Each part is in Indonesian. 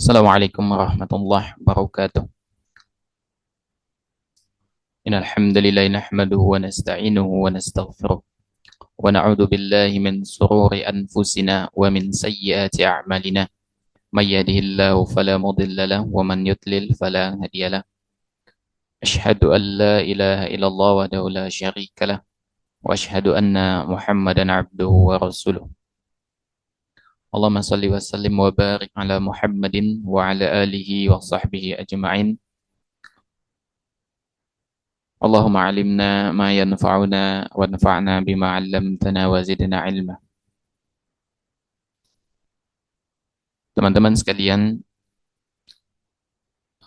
Assalamualaikum warahmatullahi wabarakatuh. Innal hamdalillah nahmaduhu wa nasta'inuhu wa nastaghfiruh wa na'udzu billahi min shururi anfusina wa min sayyiati a'malina. May yahdihillahu fala mudilla lahu wa man yudlil fala hadiya lahu. Asyhadu an la ilaha illallah wahdahu la syarika lah wa asyhadu anna Muhammadan 'abduhu wa rasuluh. Allahumma shalli wa sallim wa barik ala Muhammadin wa ala alihi wa sahbihi ajma'in. Allahumma alimna ma yanfa'una wanfa'na bima 'allamtana wa zidna ilma. Teman-teman sekalian,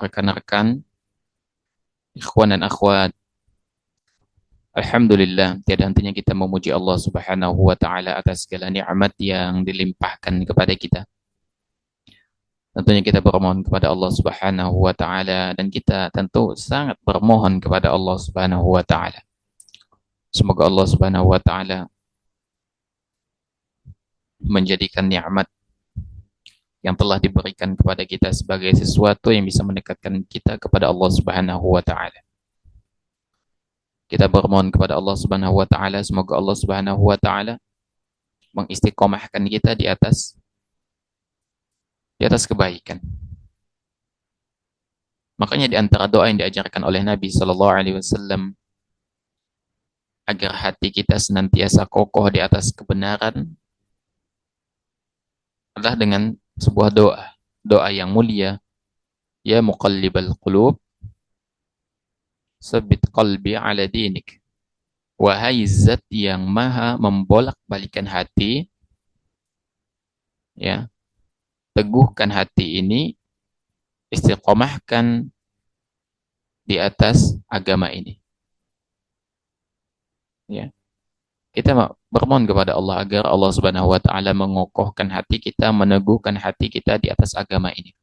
rekan-rekan, ikhwan dan akhwat, alhamdulillah, tiada hentinya kita memuji Allah Subhanahu wa taala atas segala nikmat yang dilimpahkan kepada kita. Tentunya kita bermohon kepada Allah Subhanahu wa taala dan kita tentu sangat bermohon kepada Allah Subhanahu wa taala. Semoga Allah Subhanahu wa taala menjadikan nikmat yang telah diberikan kepada kita sebagai sesuatu yang bisa mendekatkan kita kepada Allah Subhanahu wa taala. Kita bermohon kepada Allah Subhanahu wa taala semoga Allah Subhanahu wa taala mengistiqomahkan kita di atas kebaikan. Makanya di antara doa yang diajarkan oleh Nabi sallallahu alaihi wasallam agar hati kita senantiasa kokoh di atas kebenaran adalah dengan sebuah doa yang mulia, ya muqallibal qulub sabit qalbi ala dinik. Wahai zat yang maha membolak-balikan hati, ya, teguhkan hati ini, istiqomahkan di atas agama ini. Ya. Kita bermohon kepada Allah agar Allah Subhanahu wa taala mengokohkan hati kita, meneguhkan hati kita di atas agama ini.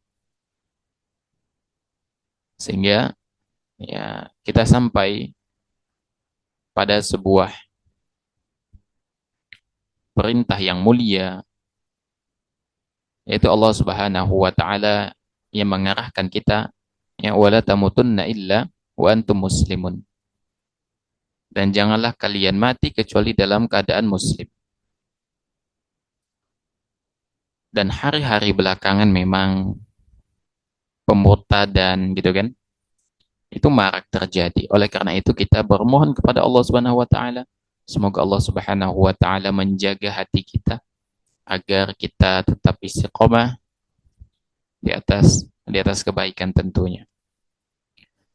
Sehingga ya kita sampai pada sebuah perintah yang mulia, yaitu Allah Subhanahu wa taala yang mengarahkan kita, ya, wala tamutunna illa wa antum muslimun. Dan janganlah kalian mati kecuali dalam keadaan muslim. Dan hari-hari belakangan memang pemurtadan gitu kan, itu marak terjadi. Oleh karena itu kita bermohon kepada Allah Subhanahu wa taala, semoga Allah Subhanahu wa taala menjaga hati kita agar kita tetap istiqomah di atas kebaikan tentunya.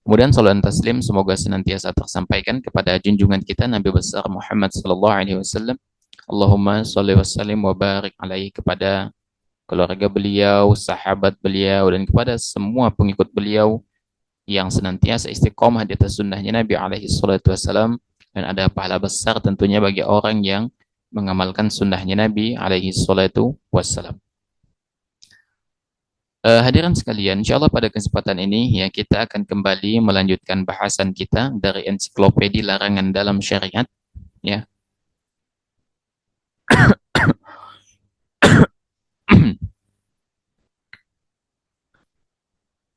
Kemudian salam taslim semoga senantiasa tersampaikan kepada junjungan kita Nabi besar Muhammad sallallahu alaihi wasallam. Allahumma shalli wa sallim wa barik alaihi, kepada keluarga beliau, sahabat beliau, dan kepada semua pengikut beliau yang senantiasa istiqomah di atas sunnahnya Nabi alaihi salatu wasallam, dan ada pahala besar tentunya bagi orang yang mengamalkan sunnahnya Nabi alaihi salatu wasallam. Hadirin sekalian, insyaallah pada kesempatan ini ya kita akan kembali melanjutkan bahasan kita dari ensiklopedia larangan dalam syariat, ya.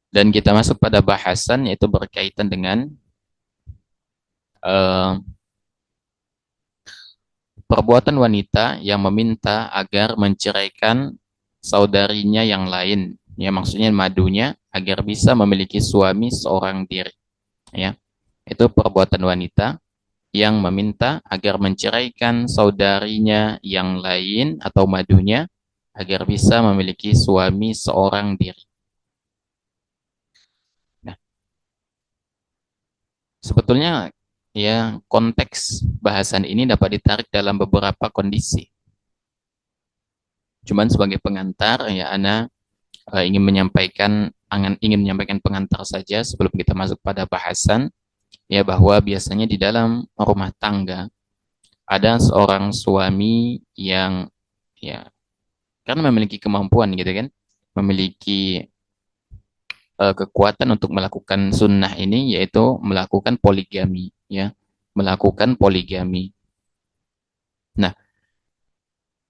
Dan kita masuk pada bahasan yaitu berkaitan dengan perbuatan wanita yang meminta agar menceraikan saudarinya yang lain. Ya, maksudnya madunya agar bisa memiliki suami seorang diri. Ya, itu perbuatan wanita yang meminta agar menceraikan saudarinya yang lain atau madunya agar bisa memiliki suami seorang diri. Nah, sebetulnya ya konteks bahasan ini dapat ditarik dalam beberapa kondisi. Cuman sebagai pengantar ya Ana ingin menyampaikan pengantar saja sebelum kita masuk pada bahasan, ya, bahwa biasanya di dalam rumah tangga ada seorang suami yang ya karena memiliki kemampuan gitu kan, memiliki kekuatan untuk melakukan sunnah ini, yaitu melakukan poligami, ya, melakukan poligami. Nah,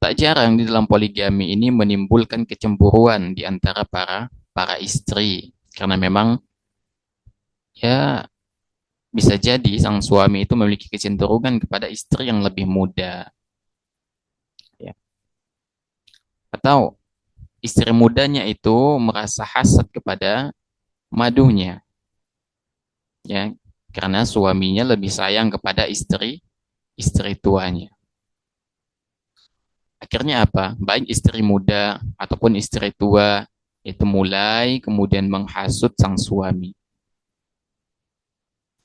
tak jarang di dalam poligami ini menimbulkan kecemburuan di antara para para istri. Karena memang ya bisa jadi sang suami itu memiliki kecenderungan kepada istri yang lebih muda. Ya. Atau istri mudanya itu merasa hasad kepada madunya. Ya, karena suaminya lebih sayang kepada istri tuanya. Akhirnya apa? Baik istri muda ataupun istri tua itu mulai kemudian menghasut sang suami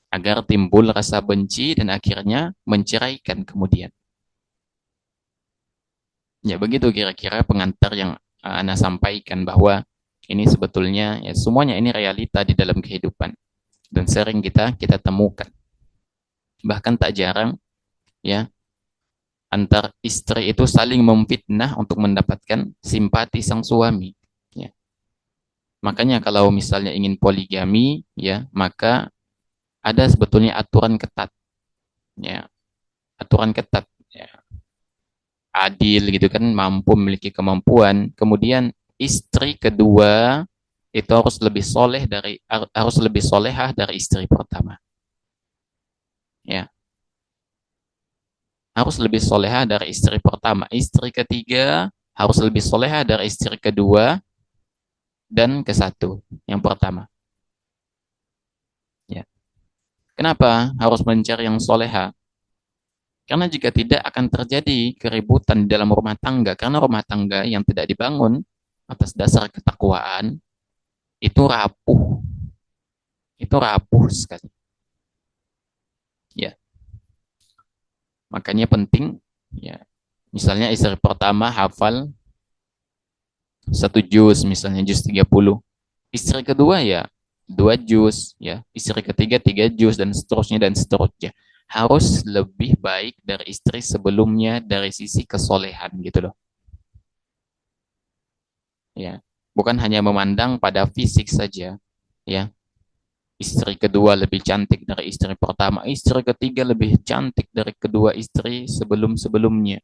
agar timbul rasa benci dan akhirnya menceraikan kemudian. Ya begitu kira-kira pengantar yang Ana sampaikan, bahwa ini sebetulnya ya semuanya ini realita di dalam kehidupan dan sering kita temukan. Bahkan tak jarang ya antar istri itu saling memfitnah untuk mendapatkan simpati sang suami. Ya. Makanya kalau misalnya ingin poligami, ya maka ada sebetulnya aturan ketat, ya aturan ketat, ya. Adil gitu kan, mampu memiliki kemampuan. Kemudian istri kedua itu harus lebih solehah dari istri pertama, ya harus lebih solehah dari istri pertama. Istri ketiga harus lebih solehah dari istri kedua dan ke satu yang pertama. Ya. Kenapa harus mencari yang soleha? Karena jika tidak akan terjadi keributan dalam rumah tangga. Karena rumah tangga yang tidak dibangun atas dasar ketakwaan itu rapuh. Itu rapuh sekali. Ya, makanya penting. Ya, misalnya istri pertama hafal satu juz, misalnya juz 30. Istri kedua ya 2 juz, ya. Istri ketiga 3 juz dan seterusnya. Harus lebih baik dari istri sebelumnya dari sisi kesolehan gitu loh. Ya. Bukan hanya memandang pada fisik saja, ya. Istri kedua lebih cantik dari istri pertama, istri ketiga lebih cantik dari kedua istri sebelum-sebelumnya.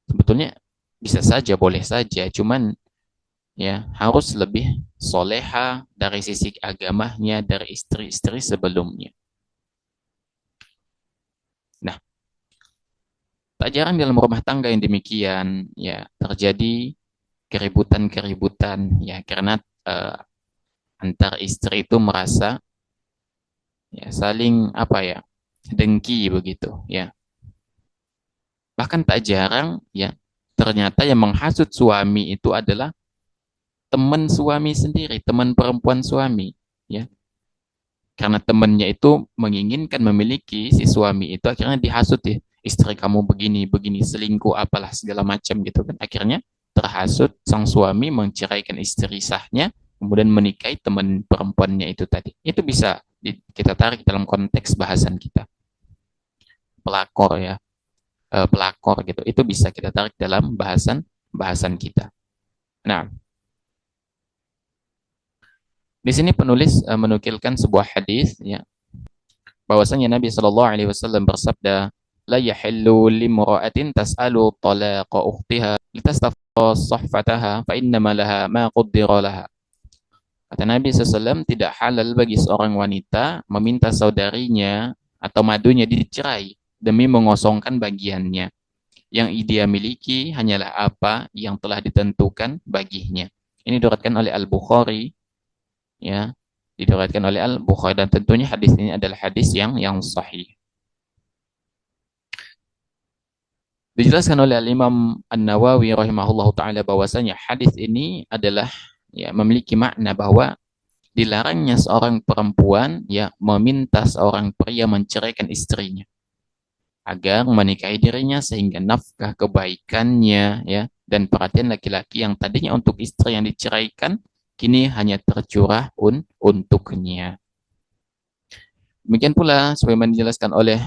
Sebetulnya bisa saja, boleh saja, cuman ya harus lebih soleha dari sisi agamanya dari istri-istri sebelumnya. Nah, tak jarang dalam rumah tangga yang demikian ya terjadi keributan-keributan ya karena antar istri itu merasa ya saling apa ya dengki begitu ya. Bahkan tak jarang ya ternyata yang menghasut suami itu adalah teman suami sendiri, teman perempuan suami ya. Karena temannya itu menginginkan memiliki si suami itu, akhirnya dihasut ya, istri kamu begini begini selingkuh apalah segala macam gitu kan. Akhirnya terhasut sang suami menceraikan istri sahnya kemudian menikahi teman perempuannya itu tadi. Itu bisa kita tarik dalam konteks bahasan kita, pelakor ya, pelakor gitu, itu bisa kita tarik dalam bahasan bahasan kita. Nah, di sini penulis menukilkan sebuah hadis ya, bahwasanya Nabi Shallallahu Alaihi Wasallam bersabda, لا يحل لامرأة تسأل طلاق أختها لتستفق صحفتها فإنما لها ما قدر لها. Kata Nabi SAW, tidak halal bagi seorang wanita meminta saudarinya atau madunya dicerai demi mengosongkan bagiannya. Yang dia miliki hanyalah apa yang telah ditentukan baginya. Ini diriwayatkan oleh Al-Bukhari, ya, diriwayatkan oleh Al-Bukhari, dan tentunya hadis ini adalah hadis yang sahih. Dijelaskan oleh Al-Imam An-Nawawi rahimahullahu taala bahwasanya hadis ini adalah ya memiliki makna bahwa dilarangnya seorang perempuan ya meminta seorang pria menceraikan istrinya agar menikahi dirinya, sehingga nafkah kebaikannya ya dan perhatian laki-laki yang tadinya untuk istri yang diceraikan kini hanya tercurah untuknya. Demikian pula sebagaimana dijelaskan oleh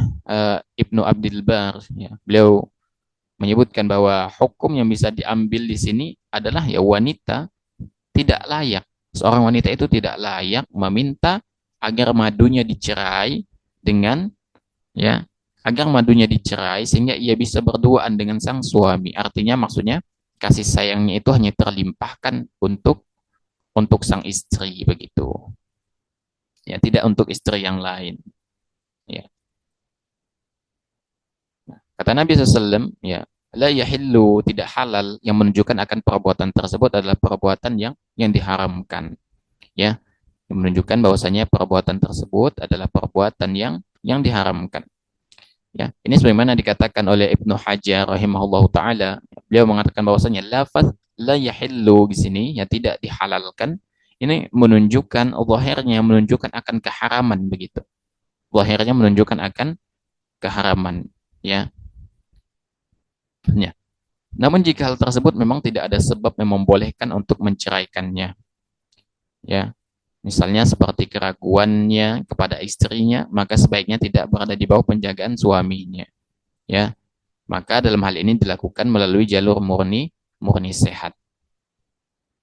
Ibnu Abdul Bar ya, beliau menyebutkan bahwa hukum yang bisa diambil di sini adalah ya wanita tidak layak, seorang wanita itu tidak layak meminta agar madunya dicerai dengan ya agar madunya dicerai sehingga ia bisa berduaan dengan sang suami. Artinya maksudnya kasih sayangnya itu hanya terlimpahkan untuk untuk sang istri begitu. Ya, tidak untuk istri yang lain. Ya. Kata Nabi SAW, ya, la yahillu, tidak halal, yang menunjukkan akan perbuatan tersebut adalah perbuatan yang diharamkan. Ya, yang menunjukkan bahwasanya perbuatan tersebut adalah perbuatan yang diharamkan. Ya, ini sebagaimana dikatakan oleh Ibnu Hajar rahimahullahu taala, beliau mengatakan bahwasanya lafaz la yahillu di sini ya tidak dihalalkan. Ini menunjukkan zahirnya menunjukkan akan keharaman begitu. Zahirnya menunjukkan akan keharaman, ya. Ya. Namun jika hal tersebut memang tidak ada sebab yang membolehkan untuk menceraikannya, ya. Misalnya seperti keraguannya kepada istrinya, maka sebaiknya tidak berada di bawah penjagaan suaminya, ya. Maka dalam hal ini dilakukan melalui jalur murni sehat.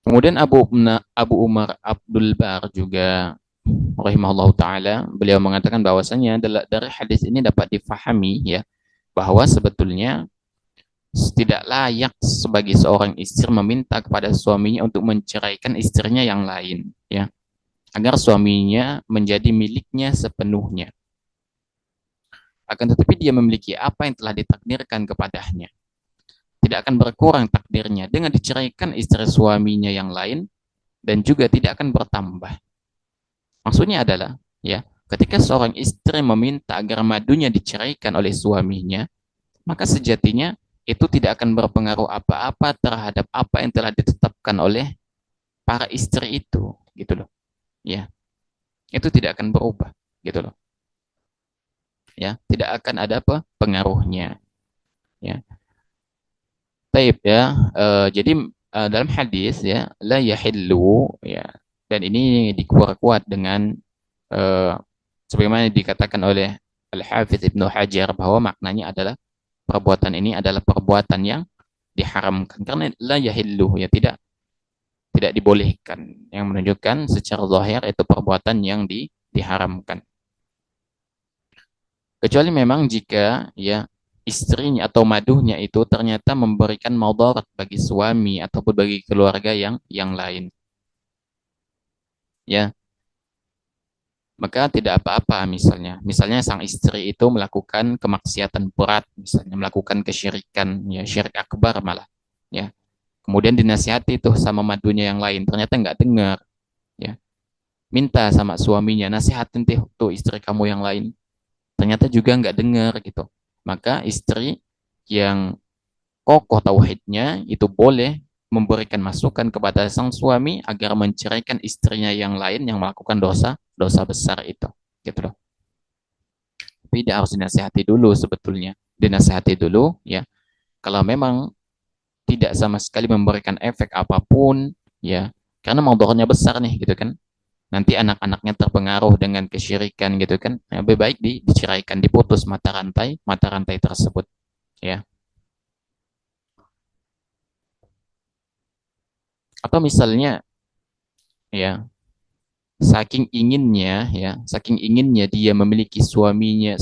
Kemudian Abu Umar Abdul Bar juga rahimahullah taala, beliau mengatakan bahwasanya dari hadis ini dapat difahami ya bahwa sebetulnya tidak layak sebagai seorang istri meminta kepada suaminya untuk menceraikan istrinya yang lain, ya, agar suaminya menjadi miliknya sepenuhnya. Akan tetapi dia memiliki apa yang telah ditakdirkan kepadanya. Tidak akan berkurang takdirnya dengan diceraikan istri suaminya yang lain, dan juga tidak akan bertambah. Maksudnya adalah, ya, ketika seorang istri meminta agar madunya diceraikan oleh suaminya, maka sejatinya itu tidak akan berpengaruh apa-apa terhadap apa yang telah ditetapkan oleh para istri itu, gitu loh. Ya, itu tidak akan berubah, gitu loh. Ya, tidak akan ada apa pengaruhnya. Ya, taib ya. Jadi dalam hadis ya, la yahillu ya, dan ini dikuat dengan eh, sebagaimana dikatakan oleh Al-Hafidz Ibnu Hajar bahwa maknanya adalah perbuatan ini adalah perbuatan yang diharamkan karena la yahillu ya tidak dibolehkan, yang menunjukkan secara zahir itu perbuatan yang diharamkan. Kecuali memang jika ya istrinya atau maduhnya itu ternyata memberikan madarat bagi suami ataupun bagi keluarga yang lain. Ya, maka tidak apa-apa misalnya. Misalnya sang istri itu melakukan kemaksiatan berat, misalnya melakukan kesyirikan, ya syirik akbar malah. Ya, kemudian dinasihati tuh sama madunya yang lain, ternyata nggak dengar. Ya, minta sama suaminya, nasihatin tuh istri kamu yang lain, ternyata juga nggak dengar gitu. Maka istri yang kokoh tauhidnya itu boleh memberikan masukan kepada sang suami agar menceraikan istrinya yang lain yang melakukan dosa besar itu, gitu loh. Tapi dia harus dinasihati dulu sebetulnya, dinasihati dulu ya. Kalau memang tidak sama sekali memberikan efek apapun, ya, karena motornya besar nih, gitu kan. Nanti anak-anaknya terpengaruh dengan kesyirikan, gitu kan. Nah, lebih baik diceraikan, diputus mata rantai tersebut, ya. Atau misalnya, ya, saking inginnya dia memiliki suami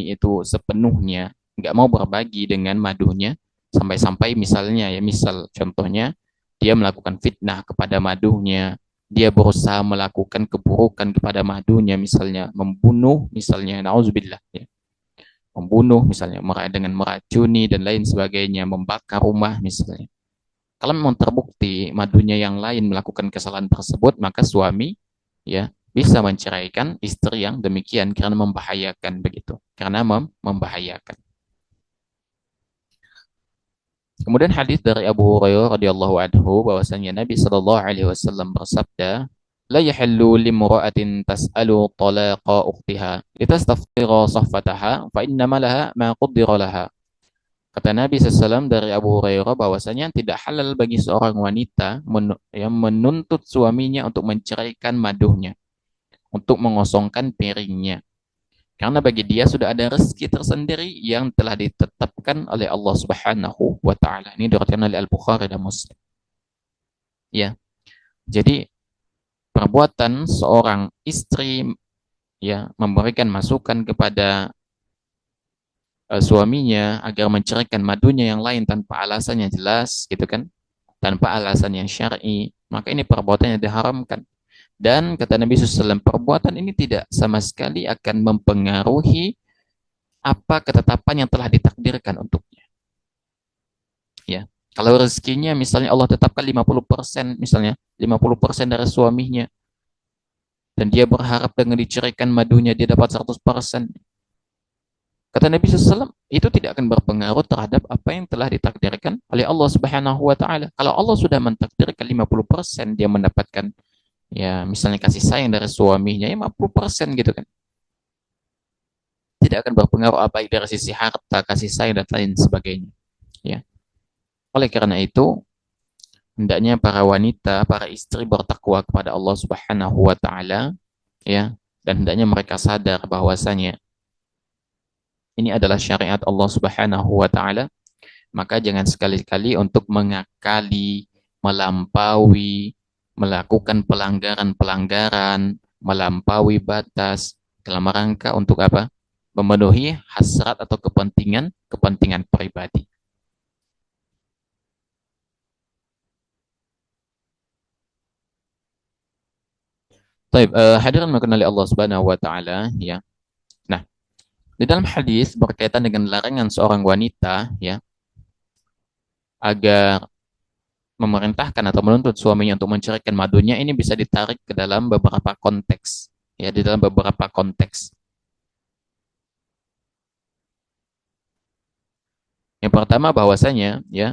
itu sepenuhnya, nggak mau berbagi dengan madunya, sampai-sampai misalnya ya, misal contohnya dia melakukan fitnah kepada madunya, dia berusaha melakukan keburukan kepada madunya, misalnya membunuh, misalnya nauzubillah ya, membunuh misalnya dengan meracuni dan lain sebagainya, membakar rumah misalnya. Kalau memang terbukti madunya yang lain melakukan kesalahan tersebut, maka suami ya bisa menceraikan istri yang demikian karena membahayakan begitu. Karena membahayakan. Kemudian hadis dari Abu Hurairah radhiyallahu anhu bahwasanya Nabi sallallahu alaihi wasallam bersabda, "La yahillu limra'atin tas'alu talaqa ukhtiha litastaftiga sahfataha fa innama laha ma qaddara laha." Kata Nabi SAW dari Abu Hurairah bahwasanya tidak halal bagi seorang wanita yang menuntut suaminya untuk menceraikan maduhnya, untuk mengosongkan piringnya. Karena bagi dia sudah ada rezeki tersendiri yang telah ditetapkan oleh Allah Subhanahu wa taala. Ini diriwayatkan oleh Al-Bukhari dan Muslim. Ya. Jadi perbuatan seorang istri ya memberikan masukan kepada suaminya agar menceraikan madunya yang lain tanpa alasan yang jelas, gitu kan? tanpa alasan yang syar'i, maka ini perbuatan yang diharamkan. Dan kata Nabi SAW, perbuatan ini tidak sama sekali akan mempengaruhi apa ketetapan yang telah ditakdirkan untuknya. Ya. Kalau rezekinya misalnya Allah tetapkan 50%, misalnya 50% dari suaminya, dan dia berharap dengan diceraikan madunya dia dapat 100%. Kata Nabi SAW, itu tidak akan berpengaruh terhadap apa yang telah ditakdirkan oleh Allah Subhanahu wa taala. Kalau Allah sudah mentakdirkan 50% dia mendapatkan, ya misalnya kasih sayang dari suaminya, ya 50% gitu kan. Tidak akan berpengaruh apa dari sisi harta, kasih sayang dan lain sebagainya. Ya. Oleh karena itu, hendaknya para wanita, para istri bertakwa kepada Allah Subhanahu wa taala, ya, dan hendaknya mereka sadar bahwasanya ini adalah syariat Allah Subhanahu wa taala, maka jangan sekali-kali untuk mengakali, melampaui, melakukan pelanggaran-pelanggaran, melampaui batas dalam rangka untuk apa? Memenuhi hasrat atau kepentingan pribadi. Baik, hadirin mengenali Allah Subhanahu wa taala, ya. Nah, di dalam hadis berkaitan dengan larangan seorang wanita, ya, agar memerintahkan atau menuntut suaminya untuk menceraikan madunya, ini bisa ditarik ke dalam beberapa konteks, ya, di dalam beberapa konteks. Yang pertama bahwasanya, ya,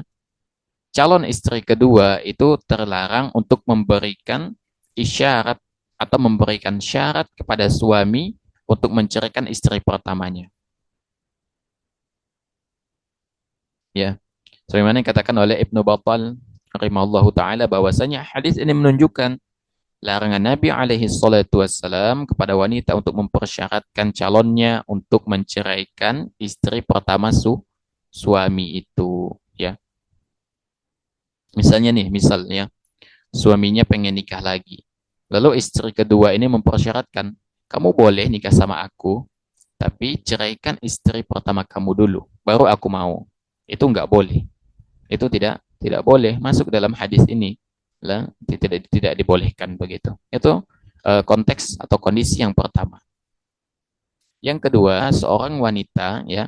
calon istri kedua itu terlarang untuk memberikan isyarat atau memberikan syarat kepada suami untuk menceraikan istri pertamanya, ya. Sebagaimana dikatakan oleh Ibnu Battal rahimahullahu taala bahwasanya hadis ini menunjukkan larangan Nabi alaihi salatu wassalam kepada wanita untuk mempersyaratkan calonnya untuk menceraikan istri pertama suami itu, ya. Misalnya nih, misalnya suaminya pengen nikah lagi. Lalu istri kedua ini mempersyaratkan, kamu boleh nikah sama aku, tapi ceraikan istri pertama kamu dulu, baru aku mau. Itu nggak boleh. Itu tidak boleh masuk dalam hadis ini. Lah, tidak dibolehkan begitu. Itu konteks atau kondisi yang pertama. Yang kedua, seorang wanita, ya,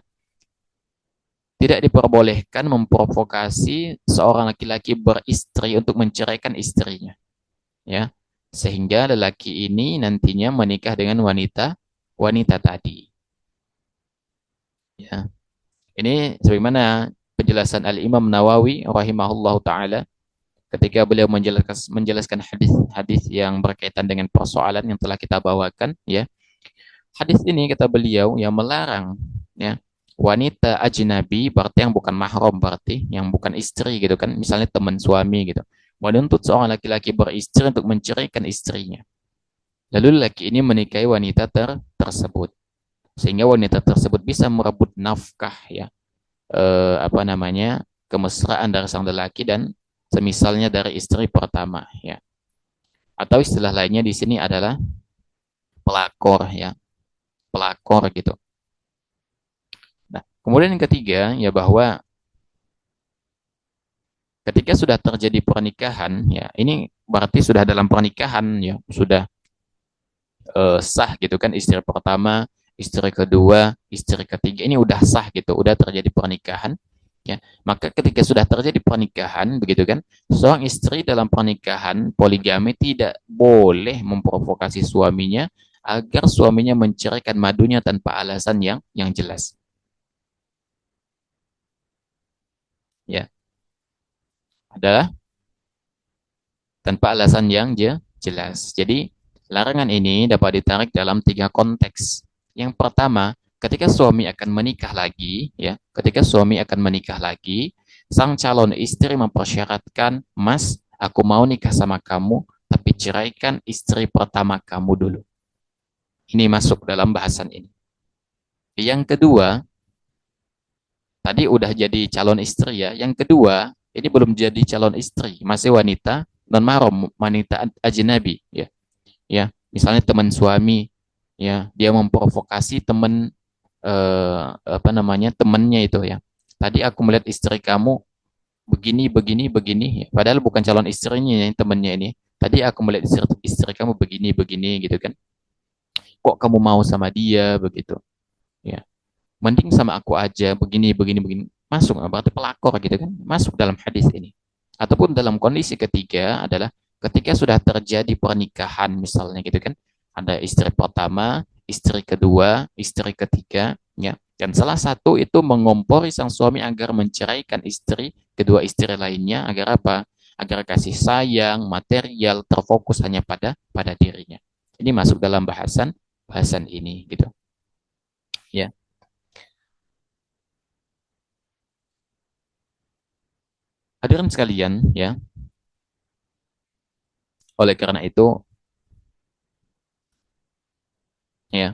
tidak diperbolehkan memprovokasi seorang laki-laki beristri untuk menceraikan istrinya, ya, sehingga lelaki ini nantinya menikah dengan wanita wanita tadi, ya. Ini sebagaimana penjelasan Al Imam Nawawi rahimahullahu taala ketika beliau menjelaskan hadis-hadis yang berkaitan dengan persoalan yang telah kita bawakan, ya. Hadis ini kata beliau yang melarang, ya, wanita ajnabi, berarti yang bukan mahram, berarti yang bukan istri gitu kan, misalnya teman suami gitu, menuntut seorang laki-laki beristri untuk menceraikan istrinya. Lalu laki ini menikahi wanita tersebut, sehingga wanita tersebut bisa merebut nafkah, ya, apa namanya, kemesraan dari sang lelaki dan semisalnya dari istri pertama, ya. Atau istilah lainnya di sini adalah pelakor, ya, pelakor gitu. Nah, kemudian yang ketiga, ya, bahwa ketika sudah terjadi pernikahan, ya, ini berarti sudah dalam pernikahan, ya, sudah sah gitu kan, istri pertama, istri kedua, istri ketiga ini udah sah gitu, udah terjadi pernikahan, ya. Maka ketika sudah terjadi pernikahan begitu kan, seorang istri dalam pernikahan poligami tidak boleh memprovokasi suaminya agar suaminya menceraikan madunya tanpa alasan yang jelas, ya. Adalah tanpa alasan yang jelas. Jadi, larangan ini dapat ditarik dalam tiga konteks. Yang pertama, ketika suami akan menikah lagi, ya, ketika suami akan menikah lagi, sang calon istri mempersyaratkan, Mas, aku mau nikah sama kamu, tapi ceraikan istri pertama kamu dulu. Ini masuk dalam bahasan ini. Yang kedua, tadi udah jadi calon istri, ya. Yang kedua, ini belum jadi calon istri, masih wanita non mahram, wanita ajnabi, ya. Ya, misalnya teman suami, ya, dia memprovokasi teman, apa namanya, temannya itu, ya. Tadi aku melihat istri kamu begini, begini, begini. Ya. Padahal bukan calon istrinya yang temannya ini. Tadi aku melihat istri kamu begini, begini gitu kan. Kok kamu mau sama dia begitu? Ya. Mending sama aku aja begini, begini, begini. Masuk, berarti pelakor gitu kan. Masuk dalam hadis ini. Ataupun dalam kondisi ketiga adalah ketika sudah terjadi pernikahan misalnya gitu kan. Ada istri pertama, istri kedua, istri ketiga, ya. Dan salah satu itu mengompori sang suami agar menceraikan istri, kedua istri lainnya agar apa? Agar kasih sayang, material terfokus hanya pada dirinya. Ini masuk dalam bahasan ini gitu. Ya. Hadirin sekalian, ya. Oleh karena itu, ya,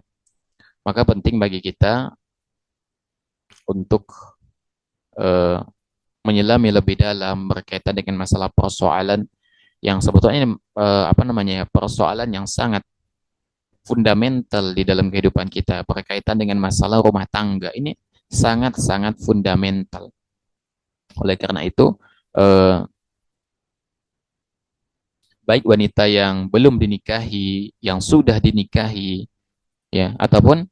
maka penting bagi kita untuk eh, menyelami lebih dalam berkaitan dengan masalah persoalan yang sebetulnya apa namanya ya, persoalan yang sangat fundamental di dalam kehidupan kita berkaitan dengan masalah rumah tangga ini sangat-sangat fundamental. Oleh karena itu, eh, baik wanita yang belum dinikahi, yang sudah dinikahi, ya, ataupun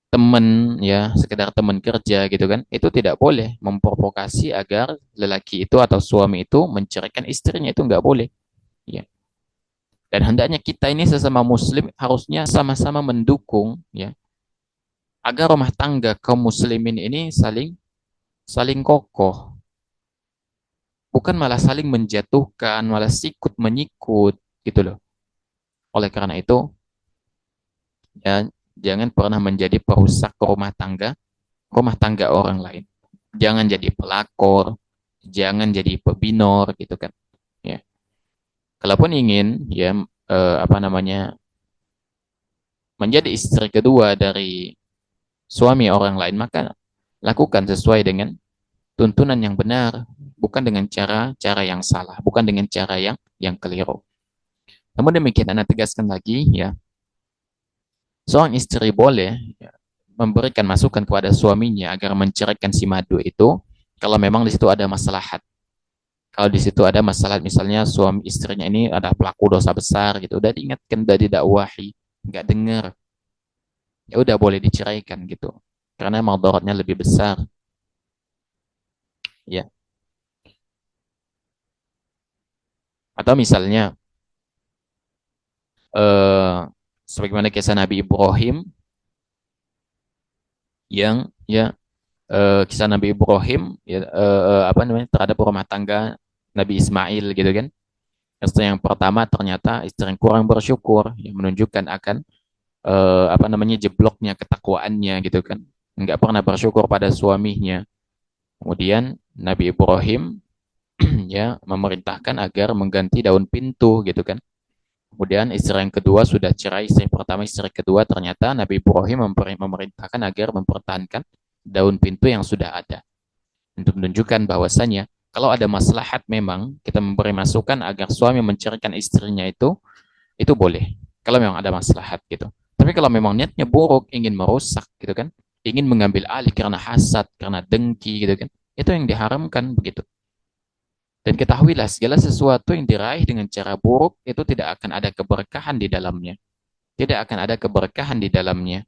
teman ya sekedar teman kerja gitu kan itu tidak boleh memprovokasi agar lelaki itu atau suami itu menceraikan istrinya itu nggak boleh ya dan hendaknya kita ini sesama muslim harusnya sama-sama mendukung ya agar rumah tangga kaum muslimin ini saling saling kokoh bukan malah saling menjatuhkan malah sikut menyikut gitu loh oleh karena itu ya jangan pernah menjadi perusak rumah tangga orang lain jangan jadi pelakor, jangan jadi pebinor gitu kan. Ya. Kalaupun ingin ya apa namanya menjadi istri kedua dari suami orang lain maka lakukan sesuai dengan tuntunan yang benar, bukan dengan cara-cara yang salah, bukan dengan cara yang keliru. Namun demikian Anda tegaskan lagi ya, seorang istri boleh ya, memberikan masukan kepada suaminya agar menceraikan si madu itu kalau memang di situ ada masalah kalau di situ ada masalah misalnya suami istrinya ini ada pelaku dosa besar gitu udah diingatkan udah didakwahi nggak dengar ya udah boleh diceraikan gitu karena madaratnya lebih besar ya atau misalnya eh, sebagaimana kisah Nabi Ibrahim yang ya kisah Nabi Ibrahim ya, apa namanya terhadap rumah tangga Nabi Ismail gitu kan istri yang pertama ternyata istri yang kurang bersyukur yang menunjukkan akan apa namanya jebloknya ketakwaannya gitu kan nggak pernah bersyukur pada suaminya kemudian Nabi Ibrahim ya memerintahkan agar mengganti daun pintu gitu kan kemudian istri yang kedua sudah cerai istri pertama istri kedua ternyata Nabi Ibrahim memerintahkan agar mempertahankan daun pintu yang sudah ada untuk menunjukkan bahwasannya kalau ada maslahat memang kita memberi masukan agar suami menceraikan istrinya itu boleh kalau memang ada maslahat gitu tapi kalau memang niatnya buruk ingin merusak gitu kan ingin mengambil alih karena hasad karena dengki gitu kan itu yang diharamkan begitu dan ketahuilah segala sesuatu yang diraih dengan cara buruk itu tidak akan ada keberkahan di dalamnya tidak akan ada keberkahan di dalamnya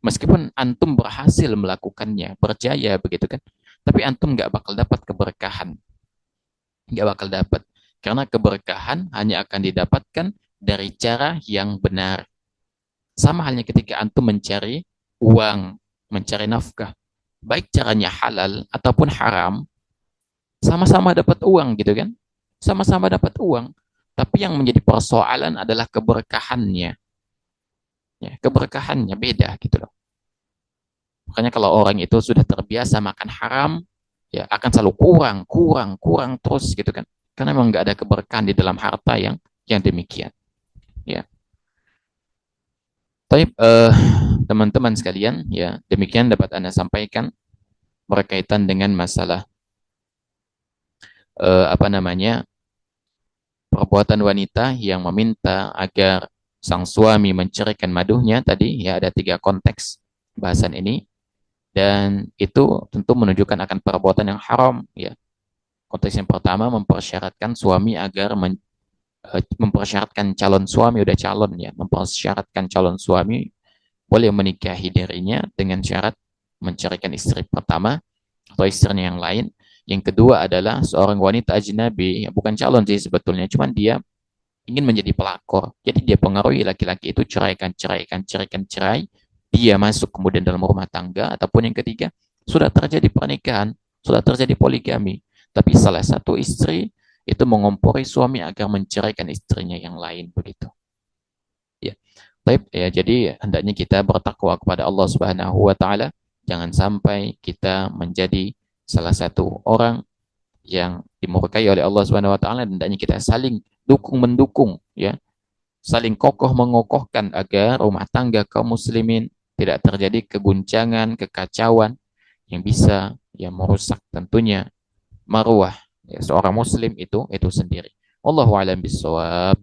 meskipun antum berhasil melakukannya berjaya begitu kan tapi antum nggak bakal dapat keberkahan nggak bakal dapat karena keberkahan hanya akan didapatkan dari cara yang benar. Sama halnya ketika antum mencari uang, mencari nafkah. Baik caranya halal ataupun haram, sama-sama dapat uang gitu kan. Sama-sama dapat uang. Tapi yang menjadi persoalan adalah keberkahannya. Ya, keberkahannya beda gitu loh. Makanya kalau orang itu sudah terbiasa makan haram, ya akan selalu kurang, kurang, kurang terus gitu kan. Karena memang nggak ada keberkahan di dalam harta yang demikian. Ya, tapi teman-teman sekalian, ya demikian dapat Anda sampaikan berkaitan dengan masalah apa namanya perbuatan wanita yang meminta agar sang suami menceraikan maduhnya tadi ya ada tiga konteks bahasan ini dan itu tentu menunjukkan akan perbuatan yang haram ya Konteks yang pertama mempersyaratkan suami agar mempersyaratkan calon suami udah calon ya, mempersyaratkan calon suami boleh menikahi dirinya dengan syarat menceraikan istri pertama atau istrinya yang lain. Yang kedua adalah seorang wanita ajnabi, ya, bukan calon sih sebetulnya, cuman dia ingin menjadi pelakor. Jadi dia pengaruhi laki-laki itu ceraikan, ceraikan, ceraikan, cerai. Dia masuk kemudian dalam rumah tangga. Ataupun yang ketiga, sudah terjadi pernikahan, sudah terjadi poligami. Tapi salah satu istri itu mengompori suami agar menceraikan istrinya yang lain begitu. Ya. Baik, ya, jadi hendaknya kita bertakwa kepada Allah Subhanahu wa taala, jangan sampai kita menjadi salah satu orang yang dimurkai oleh Allah Subhanahu wa taala, hendaknya kita saling dukung mendukung ya, saling kokoh mengokohkan agar rumah tangga kaum muslimin tidak terjadi keguncangan, kekacauan yang bisa ya merusak tentunya marwah ya, seorang muslim itu sendiri. Wallahu a'lam bishawab.